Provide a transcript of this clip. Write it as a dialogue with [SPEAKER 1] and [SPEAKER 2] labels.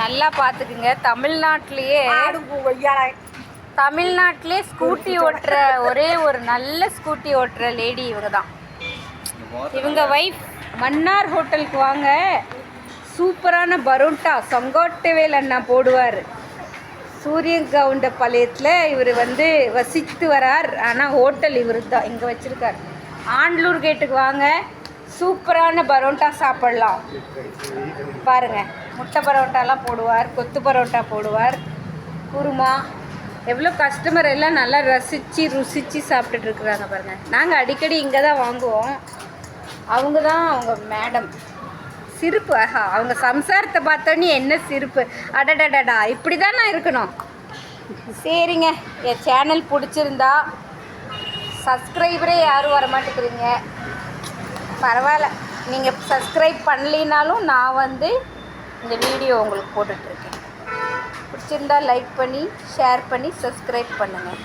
[SPEAKER 1] நல்லா பார்த்துக்குங்க. தமிழ்நாட்டிலே ஸ்கூட்டி ஓட்டுற ஒரே ஒரு நல்ல ஸ்கூட்டி ஓட்டுற லேடி இவங்க தான். இவங்க வைஃப். மன்னார் ஹோட்டலுக்கு வாங்க, சூப்பரான பரோட்டா செங்கோட்டைவேல் அண்ணா போடுவார். சூரியகவுண்டபாளையத்தில் இவர் வசித்து வரார். ஆனால் ஹோட்டல் இவர் தான் இங்கே வச்சுருக்கார். ஆண்டலூர் கேட்டுக்கு வாங்க, சூப்பரான பரோட்டா சாப்பிட்லாம். பாருங்கள், முட்டை பரோட்டாலாம் போடுவார், கொத்து பரோட்டா போடுவார், குருமா. எவ்வளோ கஸ்டமர் எல்லாம் நல்லா ருசித்து சாப்பிட்டுட்ருக்குறாங்க பாருங்கள். நாங்கள் அடிக்கடி இங்கே தான் வாங்குவோம். அவங்க தான் அவங்க மேடம். சிரிப்பு, ஆஹா, அவங்க சம்சாரத்தை பார்த்தோன்னே என்ன சிரிப்பு! அடடடடா, இப்படி தான் நான் இருக்கணும். சரிங்க, என் சேனல் பிடிச்சிருந்தா சப்ஸ்கிரைபரே யாரும் வரமாட்டேங்கிறீங்க. பரவாயில்ல, நீங்கள் சப்ஸ்கிரைப் பண்ணலினாலும் நான் இந்த வீடியோ உங்களுக்கு போட்டுட்ருக்கேன். பிடிச்சிருந்தா லைக் பண்ணி, ஷேர் பண்ணி, சப்ஸ்கிரைப் பண்ணுங்கள்.